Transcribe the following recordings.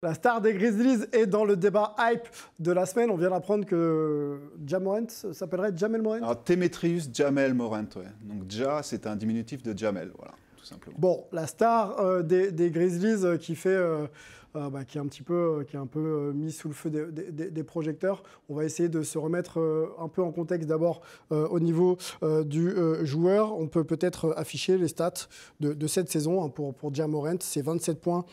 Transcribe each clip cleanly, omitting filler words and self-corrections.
La star des Grizzlies est dans le débat hype de la semaine. On vient d'apprendre que Ja Morant s'appellerait Jamel Morant. Alors, Demetrius Jamel Morant, ouais. Donc Ja, c'est un diminutif de Jamel, voilà, tout simplement. Bon, la star des Grizzlies qui fait, qui est un peu mis sous le feu des projecteurs. On va essayer de se remettre un peu en contexte d'abord au niveau du joueur. On peut peut-être afficher les stats de cette saison hein, pour Ja Morant. C'est 27 points,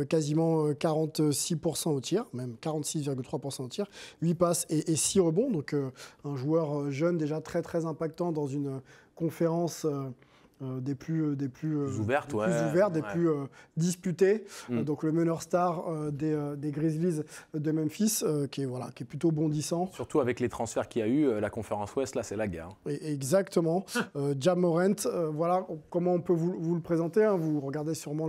quasiment 46% au tir, même 46,3% au tir, 8 passes et 6 rebonds. Donc un joueur jeune déjà très très impactant dans une conférence des plus ouvertes, des plus disputées. Donc le meneur star des Grizzlies de Memphis, qui est plutôt bondissant. Surtout avec les transferts qu'il y a eu, la conférence Ouest, là, c'est la guerre. Exactement. Ja Morant, voilà comment on peut vous le présenter. Hein. Vous regardez sûrement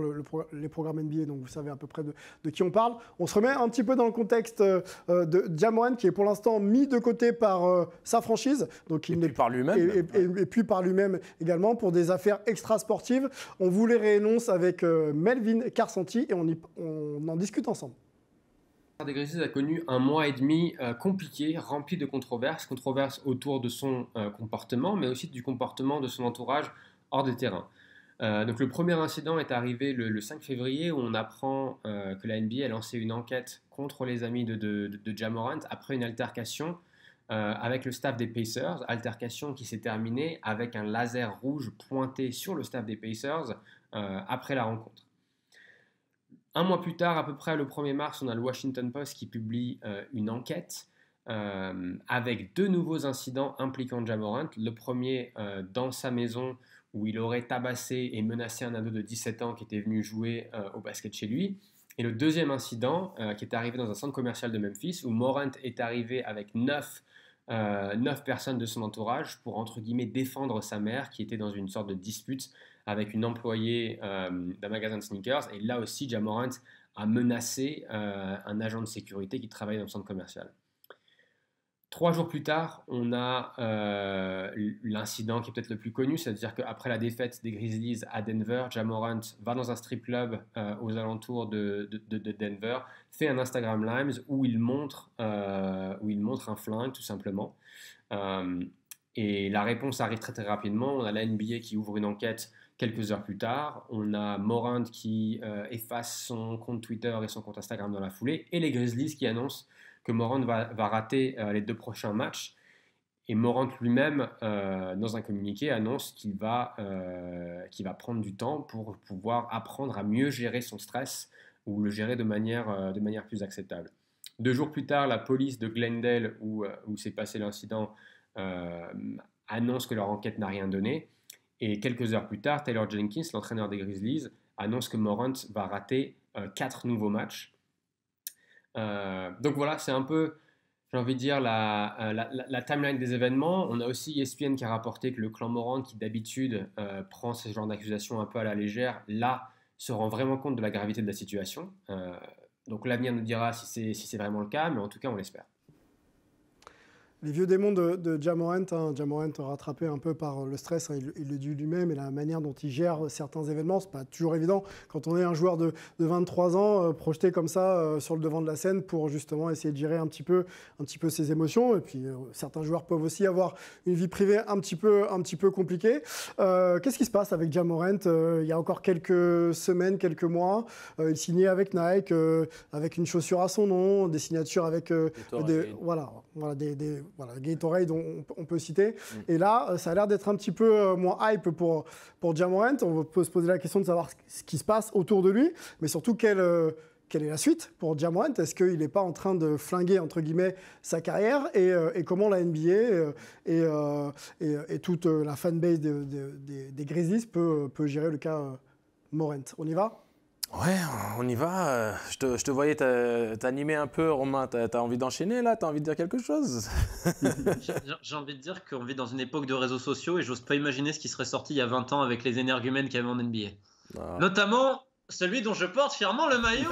les programmes NBA, donc vous savez à peu près de qui on parle. On se remet un petit peu dans le contexte de Ja Morant, qui est pour l'instant mis de côté par sa franchise. Donc, et puis par lui-même. Et puis par lui-même également, pour des affaires extra-sportives. On vous les réénonce avec Melvin Carsanti et on en discute ensemble. Des Grizzlies a connu un mois et demi compliqué, rempli de controverses autour de son comportement, mais aussi du comportement de son entourage hors des terrains. Donc le premier incident est arrivé le 5 février où on apprend que la NBA a lancé une enquête contre les amis de Ja Morant après une altercation avec le staff des Pacers, altercation qui s'est terminée avec un laser rouge pointé sur le staff des Pacers après la rencontre. Un mois plus tard, à peu près le 1er mars, on a le Washington Post qui publie une enquête avec deux nouveaux incidents impliquant Ja Morant. Le premier dans sa maison où il aurait tabassé et menacé un ado de 17 ans qui était venu jouer au basket chez lui. Et le deuxième incident qui est arrivé dans un centre commercial de Memphis où Morant est arrivé avec 9 personnes de son entourage pour, entre guillemets, défendre sa mère qui était dans une sorte de dispute avec une employée d'un magasin de sneakers. Et là aussi, Ja Morant a menacé un agent de sécurité qui travaillait dans le centre commercial. 3 jours plus tard, on a l'incident qui est peut-être le plus connu, c'est-à-dire qu'après la défaite des Grizzlies à Denver, Ja Morant va dans un strip club aux alentours de Denver, fait un Instagram Live où il montre un flingue tout simplement. Et la réponse arrive très très rapidement. On a la NBA qui ouvre une enquête quelques heures plus tard. On a Morant qui efface son compte Twitter et son compte Instagram dans la foulée. Et les Grizzlies qui annoncent que Morant va rater les 2 prochains matchs. Et Morant lui-même, dans un communiqué, annonce qu'il va prendre du temps pour pouvoir apprendre à mieux gérer son stress ou le gérer de manière plus acceptable. 2 jours plus tard, la police de Glendale, où s'est passé l'incident, annonce que leur enquête n'a rien donné. Et quelques heures plus tard, Taylor Jenkins, l'entraîneur des Grizzlies, annonce que Morant va rater 4 nouveaux matchs. Donc voilà, c'est un peu, j'ai envie de dire, la timeline des événements. On a aussi ESPN qui a rapporté que le clan Morant, qui d'habitude prend ce genre d'accusation un peu à la légère, là, se rend vraiment compte de la gravité de la situation. Donc l'avenir nous dira si c'est vraiment le cas, mais en tout cas, on l'espère. Les vieux démons de Ja Morant, Ja Morant rattrapé un peu par le stress, hein, il le dit lui-même, et la manière dont il gère certains événements. C'est pas toujours évident quand on est un joueur de 23 ans, projeté comme ça sur le devant de la scène pour justement essayer de gérer un petit peu ses émotions. Et puis certains joueurs peuvent aussi avoir une vie privée un petit peu compliquée. Qu'est-ce qui se passe avec Ja Morant? Il y a encore quelques semaines, quelques mois, il signait avec Nike, avec une chaussure à son nom, des signatures avec Gatorade, on peut citer. Et là, ça a l'air d'être un petit peu moins hype pour Ja Morant. On peut se poser la question de savoir ce qui se passe autour de lui, mais surtout quelle est la suite pour Ja Morant. Est-ce qu'il n'est pas en train de flinguer, entre guillemets, sa carrière et comment la NBA et toute la fanbase des Grizzlies peut gérer le cas Morant? On y va? Ouais, on y va. Je te voyais t'animer un peu, Romain. T'as envie d'enchaîner là? T'as envie de dire quelque chose? J'ai envie de dire qu'on vit dans une époque de réseaux sociaux et j'ose pas imaginer ce qui serait sorti il y a 20 ans avec les énergumènes qu'il y avait en NBA. Ah. Notamment celui dont je porte fièrement le maillot.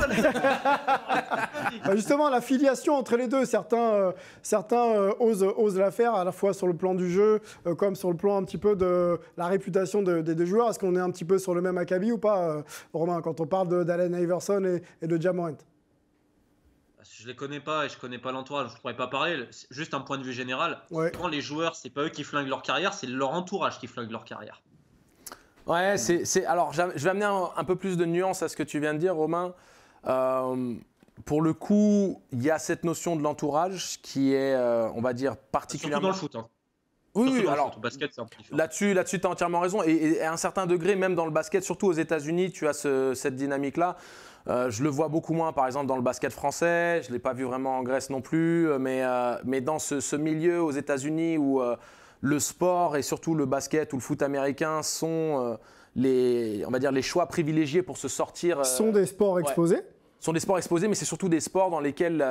Justement, la filiation entre les deux, certains osent la faire, à la fois sur le plan du jeu, comme sur le plan un petit peu de la réputation des deux joueurs. Est-ce qu'on est un petit peu sur le même acabit ou pas, Romain, quand on parle d'Allen Iverson et de Ja Morant? Je les connais pas et je connais pas l'entourage, je pourrais pas parler. Juste un point de vue général. Ouais. Quand les joueurs, c'est pas eux qui flinguent leur carrière, c'est leur entourage qui flingue leur carrière. Ouais, alors je vais amener un peu plus de nuance à ce que tu viens de dire, Romain. Pour le coup, il y a cette notion de l'entourage qui est, on va dire, particulièrement. Surtout dans le foot. Oui, alors alors au basket, c'est un peu différent. là-dessus, tu as entièrement raison. Et à un certain degré, même dans le basket, surtout aux États-Unis, tu as cette dynamique-là. Je le vois beaucoup moins, par exemple, dans le basket français. Je ne l'ai pas vu vraiment en Grèce non plus. Mais dans ce milieu aux États-Unis où le sport et surtout le basket ou le foot américain sont on va dire, les choix privilégiés pour se sortir. Sont des sports exposés. Sont des sports exposés, mais c'est surtout des sports dans lesquels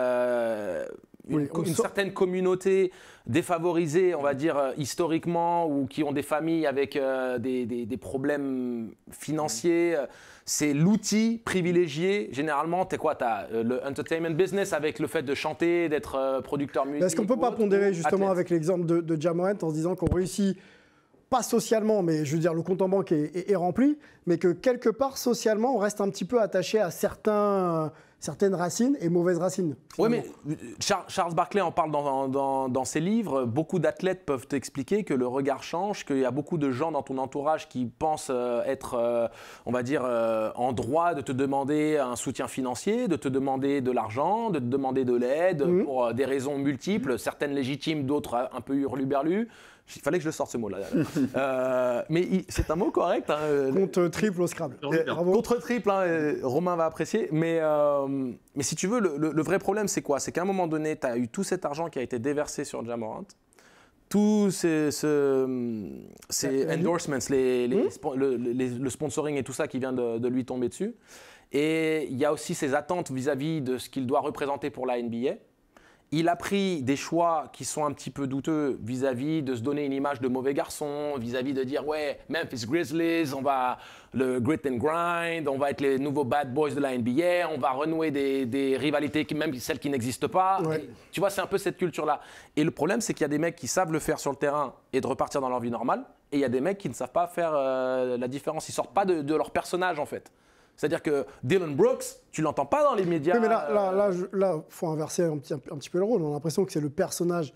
une certaine communauté défavorisée, on va dire historiquement, ou qui ont des familles avec des problèmes financiers, c'est l'outil privilégié. Généralement, tu as le entertainment business avec le fait de chanter, d'être producteur musique. Est-ce qu'on ne peut pas pondérer justement avec l'exemple de Ja Morant en se disant qu'on réussit pas socialement, mais je veux dire, le compte en banque est rempli, mais que quelque part, socialement, on reste un petit peu attaché à certaines racines et mauvaises racines. Oui, mais Charles Barkley en parle dans ses livres. Beaucoup d'athlètes peuvent t'expliquer que le regard change, qu'il y a beaucoup de gens dans ton entourage qui pensent être, on va dire, en droit de te demander un soutien financier, de te demander de l'argent, de te demander de l'aide pour des raisons multiples, certaines légitimes, d'autres un peu hurluberlues. Il fallait que je le sorte ce mot-là. Mais c'est un mot correct. Hein. Contre triple au Scrabble. Bravo. Contre triple, hein, Romain va apprécier. Mais si tu veux, le vrai problème, c'est quoi? C'est qu'à un moment donné, tu as eu tout cet argent qui a été déversé sur Ja Morant. Tous ces endorsements, le sponsoring et tout ça qui vient de lui tomber dessus. Et il y a aussi ses attentes vis-à-vis de ce qu'il doit représenter pour la NBA. Il a pris des choix qui sont un petit peu douteux vis-à-vis de se donner une image de mauvais garçon, vis-à-vis de dire ouais, Memphis Grizzlies, on va le grit and grind, on va être les nouveaux bad boys de la NBA, on va renouer des rivalités, même celles qui n'existent pas. Ouais. Et, tu vois, c'est un peu cette culture-là. Et le problème, c'est qu'il y a des mecs qui savent le faire sur le terrain et de repartir dans leur vie normale, et il y a des mecs qui ne savent pas faire la différence. Ils sortent pas de leur personnage en fait. C'est-à-dire que Dylan Brooks, tu l'entends pas dans les médias. Oui, mais là, faut inverser un petit peu le rôle. On a l'impression que c'est le personnage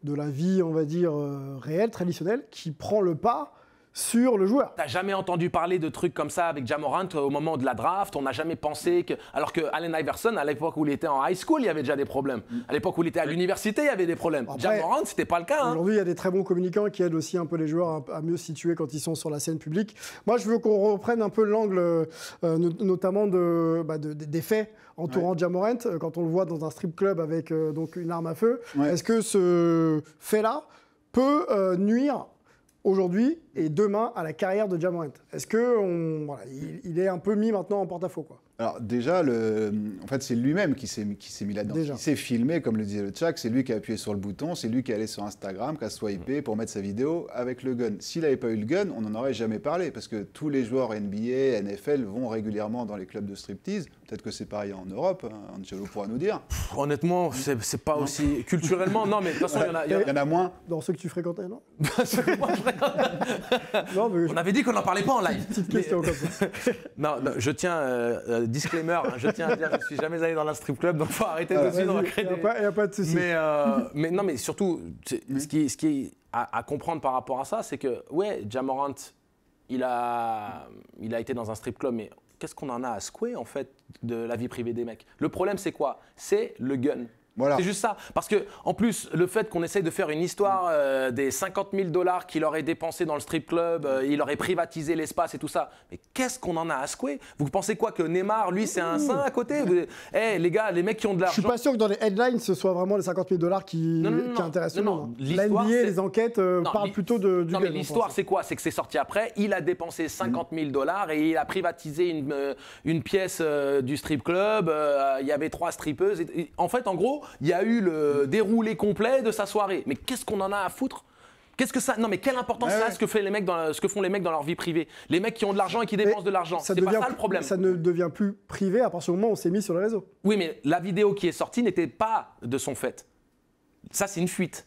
de la vie, on va dire, réelle, traditionnelle, qui prend le pas sur le joueur. T'as jamais entendu parler de trucs comme ça avec Ja Morant au moment de la draft. On n'a jamais pensé que... Alors que Allen Iverson, à l'époque où il était en high school, il y avait déjà des problèmes. À l'époque où il était à l'université, il y avait des problèmes. Ja Morant, c'était pas le cas. Aujourd'hui, il y a des très bons communicants qui aident aussi un peu les joueurs à mieux se situer quand ils sont sur la scène publique. Moi, je veux qu'on reprenne un peu l'angle, notamment des faits entourant Ja Morant, quand on le voit dans un strip club avec donc une arme à feu. Ouais. Est-ce que ce fait-là peut nuire aujourd'hui et demain à la carrière de Ja Morant? Est-ce qu'il est un peu mis maintenant en porte-à-faux, quoi? Alors déjà, en fait, c'est lui-même qui s'est mis là-dedans. Il s'est filmé, comme le disait le Tchak, c'est lui qui a appuyé sur le bouton, c'est lui qui est allé sur Instagram, qui a swipé pour mettre sa vidéo avec le gun. S'il n'avait pas eu le gun, on n'en aurait jamais parlé, parce que tous les joueurs NBA, NFL vont régulièrement dans les clubs de striptease. Peut-être que c'est pareil en Europe, hein, Angelo pourra nous dire. Honnêtement, c'est pas aussi... Culturellement, non, mais de toute façon, il y en a moins. Dans ceux que tu fréquentais, non? Non, mais on avait dit qu'on n'en parlait pas en live. Petite question comme ça. Non, je tiens, disclaimer, je tiens à dire que je ne suis jamais allé dans un strip club, donc il faut arrêter de suite de recréer Il n'y a pas de souci. Mais non, mais surtout, ce qui est à comprendre par rapport à ça, c'est que, ouais, Ja Morant, il a été dans un strip club, mais qu'est-ce qu'on en a à secouer, en fait, de la vie privée des mecs? Le problème, c'est quoi? C'est le gun. Voilà. C'est juste ça. Parce que, en plus, le fait qu'on essaye de faire une histoire des 50 000 $ qu'il aurait dépensé dans le strip club, il aurait privatisé l'espace et tout ça. Mais qu'est-ce qu'on en a à secouer? Vous pensez quoi, que Neymar, lui, c'est un saint à côté? Les gars, les mecs qui ont de l'argent. Je suis pas sûr que dans les headlines, ce soit vraiment les 50 000 $ qui intéressent le monde. La NBA, les enquêtes parlent plutôt du non, gun. Mais l'histoire, c'est quoi? C'est que c'est sorti après. Il a dépensé 50 000 $ et il a privatisé une pièce du strip club. Il y avait 3 strippeuses. En fait, en gros, il y a eu le déroulé complet de sa soirée. Mais qu'est-ce qu'on en a à foutre? Qu'est-ce que ça... Non, mais quelle importance ça a ce que font les mecs dans leur vie privée? Les mecs qui ont de l'argent et qui dépensent de l'argent. C'est pas ça le problème. Ça ne devient plus privé à partir du moment où on s'est mis sur le réseau. Oui, mais la vidéo qui est sortie n'était pas de son fait. Ça, c'est une fuite.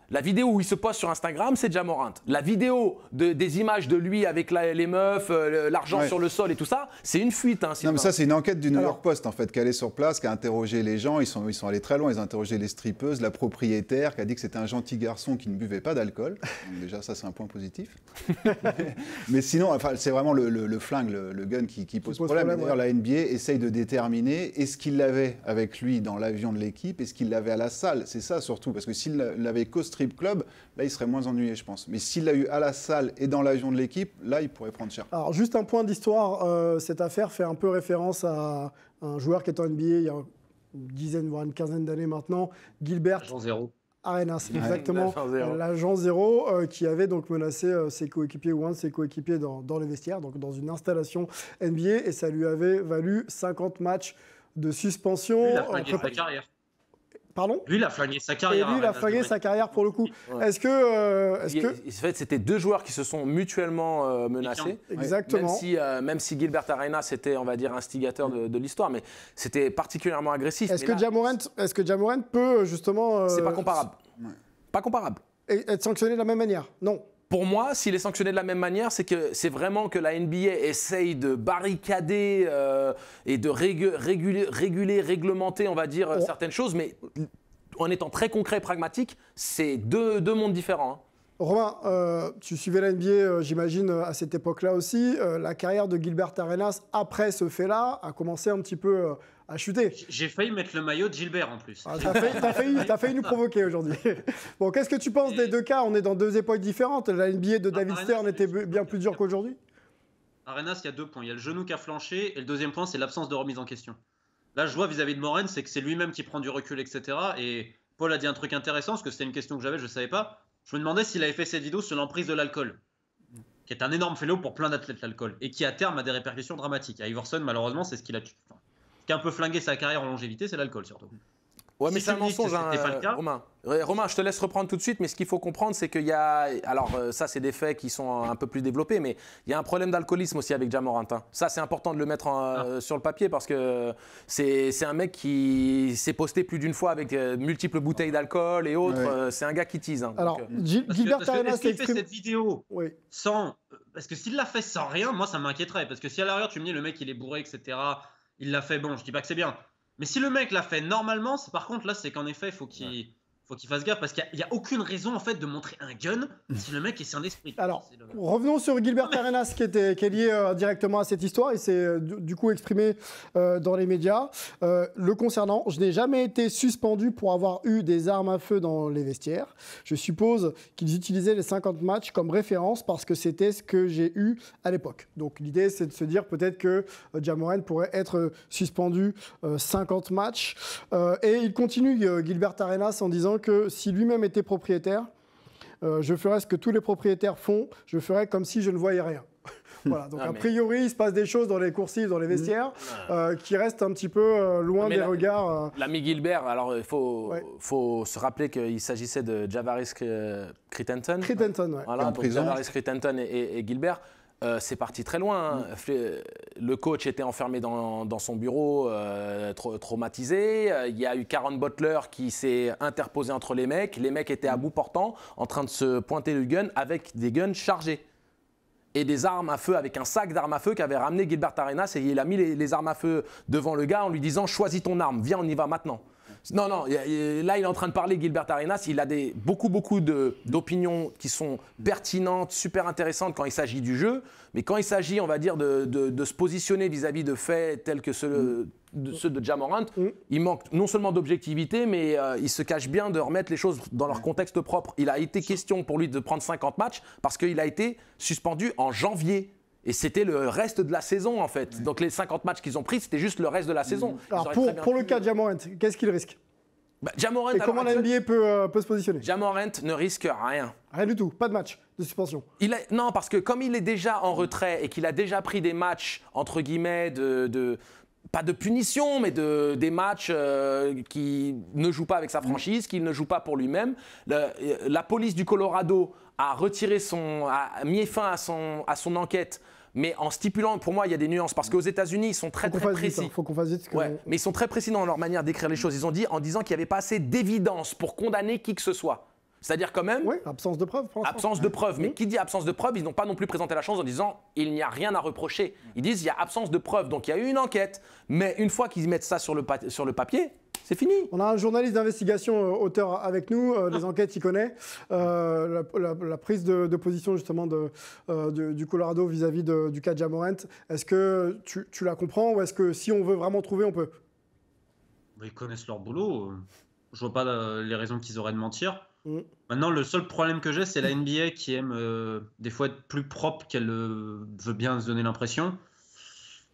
La vidéo où il se poste sur Instagram, c'est Ja Morant. La vidéo des images de lui avec les meufs, l'argent sur le sol et tout ça, c'est une fuite. Hein, non, mais ça, c'est une enquête du New York Post, en fait, qui est allée sur place, qui a interrogé les gens. Ils sont allés très loin. Ils ont interrogé les strippeuses, la propriétaire, qui a dit que c'était un gentil garçon qui ne buvait pas d'alcool. Donc déjà, ça, c'est un point positif. Mais sinon, enfin, c'est vraiment le flingue, le gun qui pose problème. D'ailleurs, la NBA essaye de déterminer est-ce qu'il l'avait avec lui dans l'avion de l'équipe, est-ce qu'il l'avait à la salle. C'est ça, surtout, parce que s'il l'avait qu'au strip club, là, il serait moins ennuyé, je pense. Mais s'il l'a eu à la salle et dans l'avion de l'équipe, là, il pourrait prendre cher. Alors, juste un point d'histoire, cette affaire fait un peu référence à un joueur qui est en NBA il y a une dizaine, voire une quinzaine d'années maintenant, Gilbert Arenas, exactement, l'agent zéro, qui avait donc menacé ses coéquipiers ou un de ses coéquipiers dans les vestiaires, donc dans une installation NBA, et ça lui avait valu 50 matchs de suspension. Lui, il a flingué sa carrière. Pardon ? Lui, il a flingué sa carrière. Et lui, il a flingué sa carrière pour le coup. Ouais. Est-ce que... En fait, c'était deux joueurs qui se sont mutuellement menacés. Exactement. Même si Gilbert Arenas était, on va dire, instigateur de l'histoire, mais c'était particulièrement agressif. Est-ce que Ja Morant peut justement... C'est pas comparable. Pas comparable. Et être sanctionné de la même manière ? Non. Pour moi, s'il est sanctionné de la même manière, c'est vraiment que la NBA essaye de barricader et de réguler, réglementer, on va dire, certaines choses, mais en étant très concret et pragmatique, c'est deux mondes différents. Hein. Romain, tu suivais la NBA, j'imagine, à cette époque-là aussi. La carrière de Gilbert Arenas, après ce fait-là, a commencé un petit peu à chuter. J'ai failli mettre le maillot de Gilbert en plus. Ah, t'as failli nous provoquer aujourd'hui. Bon, qu'est-ce que tu penses des deux cas ? On est dans deux époques différentes. La NBA de David Stern était bien plus dure qu'aujourd'hui. Arenas, il y a 2 points. Il y a le genou qui a flanché et le deuxième point, c'est l'absence de remise en question. Là, je vois vis-à-vis de Morant, c'est que c'est lui-même qui prend du recul, etc. Et Paul a dit un truc intéressant, parce que c'était une question que j'avais, je ne savais pas. Je me demandais s'il avait fait cette vidéo sur l'emprise de l'alcool, qui est un énorme fléau pour plein d'athlètes, l'alcool, et qui à terme a des répercussions dramatiques. À Iverson, malheureusement, c'est ce qui a un peu flingué sa carrière en longévité, c'est l'alcool surtout. Ouais, mais c'est un mensonge, Romain. Romain, je te laisse reprendre tout de suite, mais ce qu'il faut comprendre, c'est qu'il y a... Alors, ça, c'est des faits qui sont un peu plus développés, mais il y a un problème d'alcoolisme aussi avec Ja Morant. Hein. Ça, c'est important de le mettre sur le papier parce que c'est un mec qui s'est posté plus d'une fois avec multiples bouteilles d'alcool et autres. Ouais. C'est un gars qui tease. Hein, alors, Gilbert Arenas... Est-ce qu'il fait cette vidéo sans... Parce que s'il l'a fait sans rien, moi, ça m'inquiéterait. Parce que si à l'arrière, tu me dis, le mec, il est bourré, etc., il l'a fait, bon, je dis pas que c'est bien. Mais si le mec l'a fait normalement, par contre là, c'est qu'en effet, il faut qu'il fasse gaffe parce qu'il n'y a aucune raison en fait de montrer un gun si le mec est sain d'esprit. Alors, revenons sur Gilbert Arenas qui est lié directement à cette histoire. Il s'est du coup exprimé dans les médias. Le concernant, je n'ai jamais été suspendu pour avoir eu des armes à feu dans les vestiaires. Je suppose qu'ils utilisaient les 50 matchs comme référence parce que c'était ce que j'ai eu à l'époque. Donc l'idée, c'est de se dire peut-être que Ja Morant pourrait être suspendu 50 matchs. Et il continue, Gilbert Arenas, en disant que si lui-même était propriétaire, je ferais ce que tous les propriétaires font, je ferais comme si je ne voyais rien. Voilà, donc a priori, il se passe des choses dans les coursives, dans les vestiaires, qui restent un petit peu loin des regards. L'ami Gilbert, alors il faut se rappeler qu'il s'agissait de Javaris Crittenton. Crittenton, oui. Voilà, donc Javaris Crittenton et Gilbert. C'est parti très loin. Hein. Le coach était enfermé dans son bureau, traumatisé. Il y a eu Caron Butler qui s'est interposé entre les mecs. Les mecs étaient à bout portant, en train de se pointer le gun avec des guns chargés. Et des armes à feu, avec un sac d'armes à feu qu'avait ramené Gilbert Arenas. Et il a mis les armes à feu devant le gars en lui disant « Choisis ton arme, viens, on y va maintenant ». Non, là, il est en train de parler, Gilbert Arenas. Il a beaucoup d'opinions qui sont pertinentes, super intéressantes quand il s'agit du jeu. Mais quand il s'agit, on va dire, de se positionner vis-à-vis de faits tels que ceux de Ja Morant, il manque non seulement d'objectivité, mais il se cache bien de remettre les choses dans leur contexte propre. Il a été question pour lui de prendre 50 matchs parce qu'il a été suspendu en janvier. Et c'était le reste de la saison, en fait. Donc, les 50 matchs qu'ils ont pris, c'était juste le reste de la saison. Alors, pour le cas de Ja Morant, qu'est-ce qu'il risque ? Ja Morant, et comment la NBA peut se positionner ? Ja Morant ne risque rien. Rien du tout, pas de match de suspension. Non, parce que comme il est déjà en retrait et qu'il a déjà pris des matchs, entre guillemets, pas de punition, mais des matchs qui ne jouent pas avec sa franchise, qu'il ne joue pas pour lui-même. La police du Colorado a mis fin à son enquête, mais en stipulant, pour moi, il y a des nuances, parce qu'aux États-Unis, ils sont très précis. Il faut qu'on fasse vite. Mais ils sont très précis dans leur manière d'écrire les choses. Ils ont dit en disant qu'il n'y avait pas assez d'évidence pour condamner qui que ce soit. C'est-à-dire quand même… Oui, absence de preuve. Absence de preuve. Mais qui dit absence de preuve, ils n'ont pas non plus présenté la chose en disant « il n'y a rien à reprocher ». Ils disent « il y a absence de preuve ». Donc il y a eu une enquête. Mais une fois qu'ils mettent ça sur le papier, c'est fini. On a un journaliste d'investigation auteur avec nous, les enquêtes, il connaît. La prise de position justement du Colorado vis-à-vis du cas Ja Morant, est-ce que tu la comprends ou est-ce que si on veut vraiment trouver, on peut? Ils connaissent leur boulot. Je vois pas les raisons qu'ils auraient de mentir. Maintenant, le seul problème que j'ai, c'est la NBA qui aime des fois être plus propre qu'elle veut bien se donner l'impression.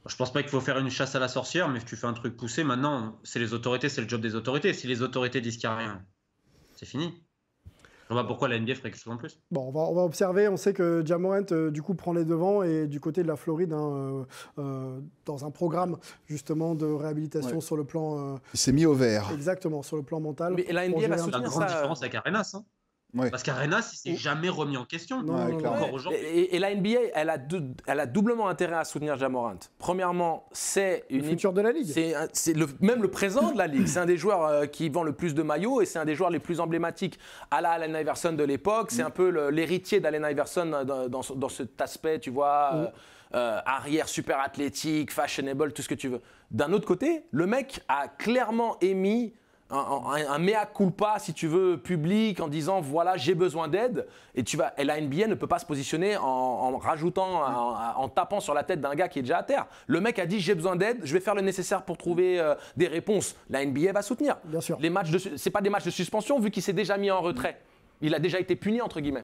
Je pense pas qu'il faut faire une chasse à la sorcière, mais si tu fais un truc poussé, maintenant, c'est les autorités, c'est le job des autorités. Si les autorités disent qu'il n'y a rien, c'est fini. Je vois pas pourquoi la NBA ferait quelque chose en plus. Bon, on va observer. On sait que Ja Morant, du coup, prend les devants et du côté de la Floride, dans un programme justement de réhabilitation sur le plan. Il s'est mis au vert. Exactement, sur le plan mental. Mais la NBA va soutenir la grande différence avec Arenas. Hein. Ouais. Parce qu'Arenas, il s'est jamais remis en question. Encore aujourd'hui. Et la NBA, elle a doublement intérêt à soutenir Ja Morant. Premièrement, c'est le futur de la Ligue. C'est même le présent de la Ligue. C'est un des joueurs qui vend le plus de maillots et c'est un des joueurs les plus emblématiques à la Allen Iverson de l'époque. C'est un peu l'héritier d'Allen Iverson dans cet aspect, tu vois, arrière super athlétique, fashionable, tout ce que tu veux. D'un autre côté, le mec a clairement émis un mea culpa, si tu veux, public, en disant voilà, j'ai besoin d'aide. Et la NBA ne peut pas se positionner en rajoutant, en tapant sur la tête d'un gars qui est déjà à terre. Le mec a dit j'ai besoin d'aide, je vais faire le nécessaire pour trouver des réponses. La NBA va soutenir. Bien sûr. C'est pas des matchs de suspension vu qu'il s'est déjà mis en retrait. Il a déjà été puni, entre guillemets.